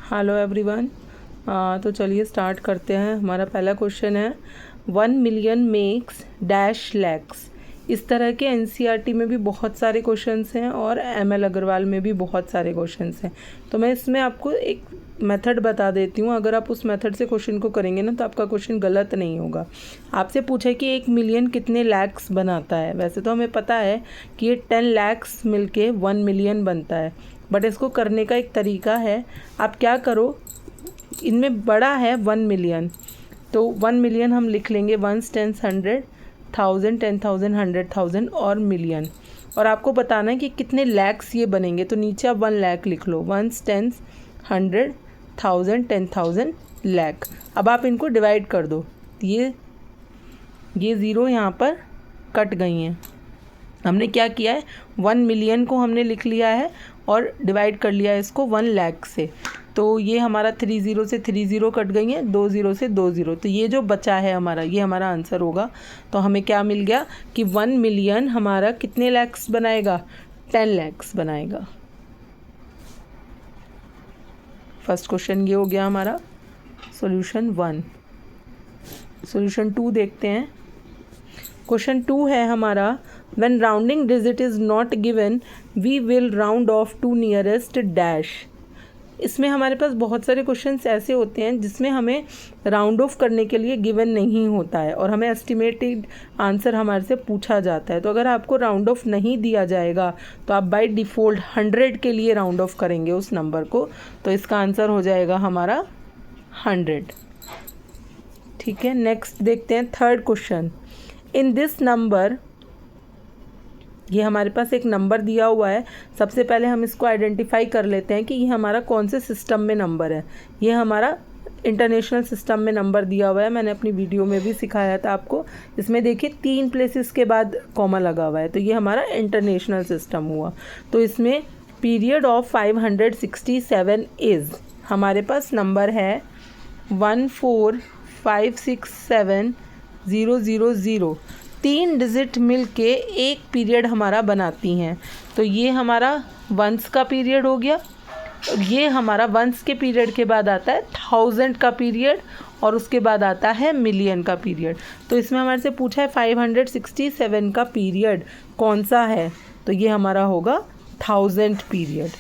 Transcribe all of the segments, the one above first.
Hello everyone. तो चलिए start करते हैं। हमारा पहला क्वेश्चन है 1 मिलियन मेक्स डैश लैक्स। इस तरह के एनसीईआरटी में भी बहुत सारे क्वेश्चंस हैं और एमएल अग्रवाल में भी बहुत सारे क्वेश्चंस हैं। तो मैं इसमें आपको एक मेथड बता देती हूँ। अगर आप उस मेथड से क्वेश्चन को करेंगे ना तो आपका क्वेश्चन गलत नहीं होगा। आपसे पूछा कि 1 मिलियन कितने लैक्स बनाता है। वैसे तो हमें पता है कि ये 10 लैक्स मिलके 1 मिलियन बनता है, बट इसको करने का एक तरीका है। आप क्या करो, इनमें बड़ा है 1 मिलियन, तो 1 मिलियन हम लिख लेंगे 1s 10s 100 1000 10,000 100,000 और मिलियन। और आपको बताना है कि कितने लैक्स ये बनेंगे, तो नीचे आप 1 लाख लिख लो। 1s 10s 100 1000 10,000 lakh. अब आप इनको डिवाइड कर दो। ये ज़ीरो यहाँ पर कट गई हैं। हमने क्या किया है, 1 मिलियन को हमने लिख लिया है और डिवाइड कर लिया है इसको 1 लाख से। तो ये हमारा 3 ज़ीरो से 3 ज़ीरो कट गई हैं, 2 ज़ीरो से 2 ज़ीरो। तो ये जो बचा है हमारा, ये हमारा आंसर होगा। तो हमें क्या मिल गया कि 1 मिलियन हमारा कितने लैक्स बनाएगा, 10 लैक्स बनाएगा। फर्स्ट क्वेश्चन ये हो गया हमारा सॉल्यूशन 1। सॉल्यूशन 2 देखते हैं। क्वेश्चन 2 है हमारा when rounding digit is not given we will round off to nearest dash. इसमें हमारे पास बहुत सारे क्वेश्चंस ऐसे होते हैं जिसमें हमें राउंड ऑफ करने के लिए गिवन नहीं होता है और हमें एस्टिमेटेड आंसर हमारे से पूछा जाता है। तो अगर आपको राउंड ऑफ नहीं दिया जाएगा तो आप बाय डिफ़ॉल्ट 100 के लिए राउंड ऑफ करेंगे उस नंबर को। तो इसका आंसर हो जाएगा हमारा 100। ठीक है, नेक्स्ट देखते हैं third question. In this number, ये हमारे पास एक नंबर दिया हुआ है। सबसे पहले हम इसको आइडेंटिफाई कर लेते हैं कि ये हमारा कौन से सिस्टम में नंबर है। ये हमारा इंटरनेशनल सिस्टम में नंबर दिया हुआ है। मैंने अपनी वीडियो में भी सिखाया था आपको। इसमें देखिए 3 प्लेसेस के बाद कॉमा लगा हुआ है, तो ये हमारा इंटरनेशनल सिस्टम हुआ। तो इसमें पीरियड ऑफ 567 इज़, हमारे पास नंबर है 14567,000। 3 डिजिट मिल के एक पीरियड हमारा बनाती हैं। तो ये हमारा वंस का पीरियड हो गया। ये हमारा वंस के पीरियड के बाद आता है 1000 का पीरियड और उसके बाद आता है मिलियन का पीरियड। तो इसमें हमारे से पूछा है 567 का पीरियड कौन सा है, तो ये हमारा होगा 1000 पीरियड।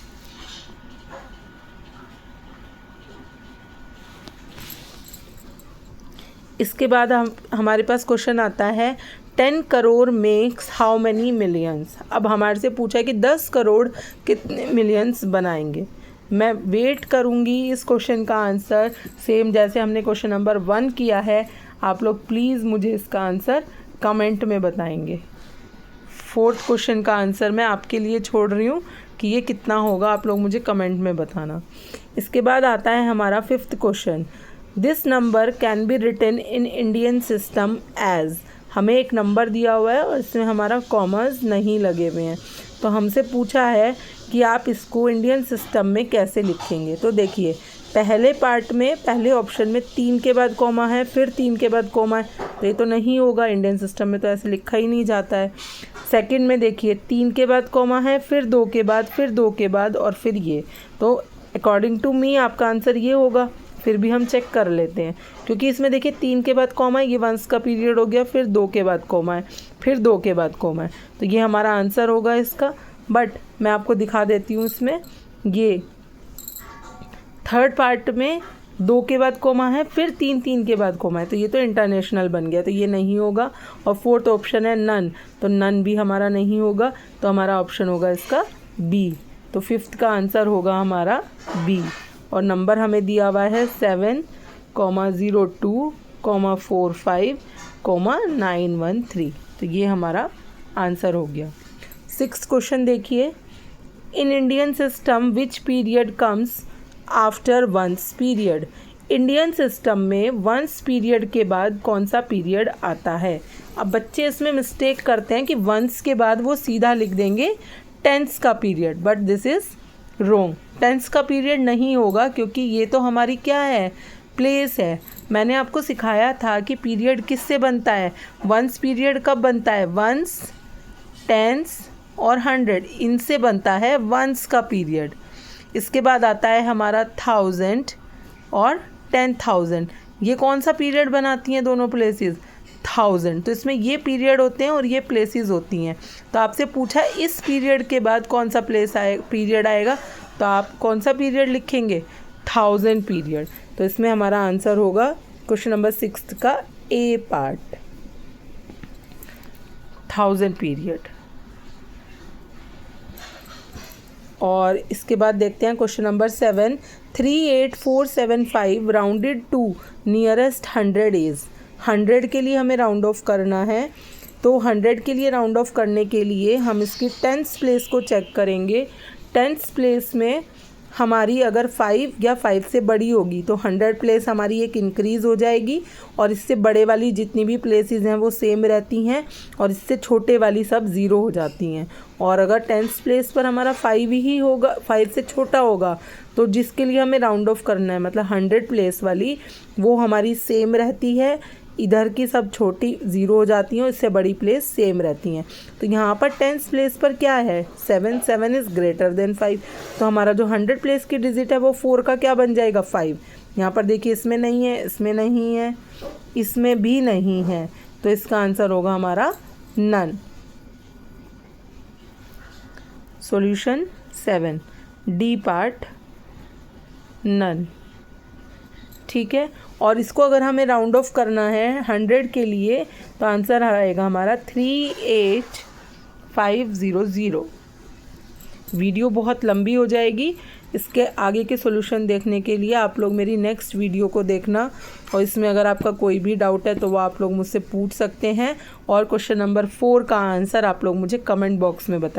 इसके बाद हमारे पास क्वेश्चन आता है 10 crore makes how many millions. अब हमारे से पूछा है कि 10 करोड़ कितने मिलियंस बनाएंगे। मैं वेट करूंगी इस क्वेश्चन का आंसर, सेम जैसे हमने क्वेश्चन नंबर 1 किया है। आप लोग प्लीज़ मुझे इसका आंसर कमेंट में बताएंगे। फोर्थ क्वेश्चन का आंसर मैं आपके लिए छोड़ रही हूँ कि ये कितना होगा, आप लोग मुझे कमेंट में बताना। इसके बाद आता है हमारा 5th question. This number can be written in Indian system as. हमें एक नंबर दिया हुआ है और इसमें हमारा कॉमर्स नहीं लगे हुए हैं। तो हमसे पूछा है कि आप इसको इंडियन सिस्टम में कैसे लिखेंगे। तो देखिए, पहले पार्ट में, पहले ऑप्शन में 3 के बाद कॉमा है, फिर 3 के बाद कॉमा है, तो ये तो नहीं होगा। इंडियन सिस्टम में तो ऐसे लिखा ही नहीं जाता है। सेकंड में देखिए 3 के बाद कॉमा है, फिर 2 के बाद, फिर 2 के बाद और फिर ये। तो अकॉर्डिंग टू मी आपका आंसर ये होगा। फिर भी हम चेक कर लेते हैं, क्योंकि इसमें देखिए 3 के बाद कॉमा है, ये वंस का पीरियड हो गया, फिर 2 के बाद कॉमा है, फिर 2 के बाद कॉमा है, तो ये हमारा आंसर होगा इसका। बट मैं आपको दिखा देती हूँ, इसमें ये थर्ड पार्ट में 2 के बाद कॉमा है, फिर 3 के बाद कॉमा है, तो ये तो इंटरनेशनल बन गया, तो ये नहीं होगा। और फोर्थ ऑप्शन है नन, तो नन भी हमारा नहीं होगा। तो हमारा ऑप्शन होगा इसका बी। तो 5th का आंसर होगा हमारा बी। और नंबर हमें दिया हुआ है 7,02,45,913। तो ये हमारा आंसर हो गया। 6th क्वेश्चन देखिए। इन Indian system which period comes after ones period. Indian system में वंस पीरियड के बाद कौन सा पीरियड आता है। अब बच्चे इसमें मिस्टेक करते हैं कि वंस के बाद वो सीधा लिख देंगे टेंस का period, but this is wrong. Tens का पीरियड नहीं होगा, क्योंकि ये तो हमारी क्या है, प्लेस है। मैंने आपको सिखाया था कि पीरियड किससे बनता है। वंस पीरियड कब बनता है, वंस, टेंस और 100, इनसे बनता है वंस का पीरियड। इसके बाद आता है हमारा 1000 और 10,000। ये कौन सा पीरियड बनाती हैं दोनों प्लेसेस? 1000। तो इसमें ये पीरियड होते हैं और ये प्लेसेस होती हैं। तो आपसे पूछा इस पीरियड के बाद कौन सा पीरियड आएगा, तो आप कौन सा पीरियड लिखेंगे? 1000 पीरियड। तो इसमें हमारा आंसर होगा क्वेश्चन नंबर 6 का ए पार्ट, 1000 पीरियड। और इसके बाद देखते हैं question number 7, 38475 rounded to nearest 100 is. 100 के लिए हमें राउंड ऑफ करना है, तो 100 के लिए राउंड ऑफ करने के लिए हम इसकी 10th प्लेस को चेक करेंगे। 10th प्लेस में हमारी अगर 5 या 5 से बड़ी होगी तो 100 प्लेस हमारी एक इंक्रीज़ हो जाएगी, और इससे बड़े वाली जितनी भी प्लेसेस हैं वो सेम रहती हैं, और इससे छोटे वाली सब ज़ीरो हो जाती हैं। और अगर 10th प्लेस पर हमारा 5 ही होगा, 5 से छोटा होगा, तो जिसके लिए हमें राउंड ऑफ करना है मतलब 100 प्लेस वाली, वो हमारी सेम रहती है, इधर की सब छोटी ज़ीरो हो जाती हैं और इससे बड़ी प्लेस सेम रहती हैं। तो यहाँ पर 10th प्लेस पर क्या है? 7, 7 इज़ ग्रेटर देन 5। तो हमारा जो 100 प्लेस की डिजिट है वो 4 का क्या बन जाएगा? 5। यहाँ पर देखिए इसमें नहीं है, इसमें नहीं है, इसमें भी नहीं है, तो इसका आंसर होगा हमारा none. Solution 7, D part, none. ठीक है। और इसको अगर हमें राउंड ऑफ करना है 100 के लिए, तो आंसर आएगा हमारा 38500। वीडियो बहुत लंबी हो जाएगी, इसके आगे के सॉल्यूशन देखने के लिए आप लोग मेरी नेक्स्ट वीडियो को देखना, और इसमें अगर आपका कोई भी डाउट है तो वो आप लोग मुझसे पूछ सकते हैं, और क्वेश्चन नंबर 4 का आंसर आप लोग मुझे कमेंट बॉक्स में बताएं।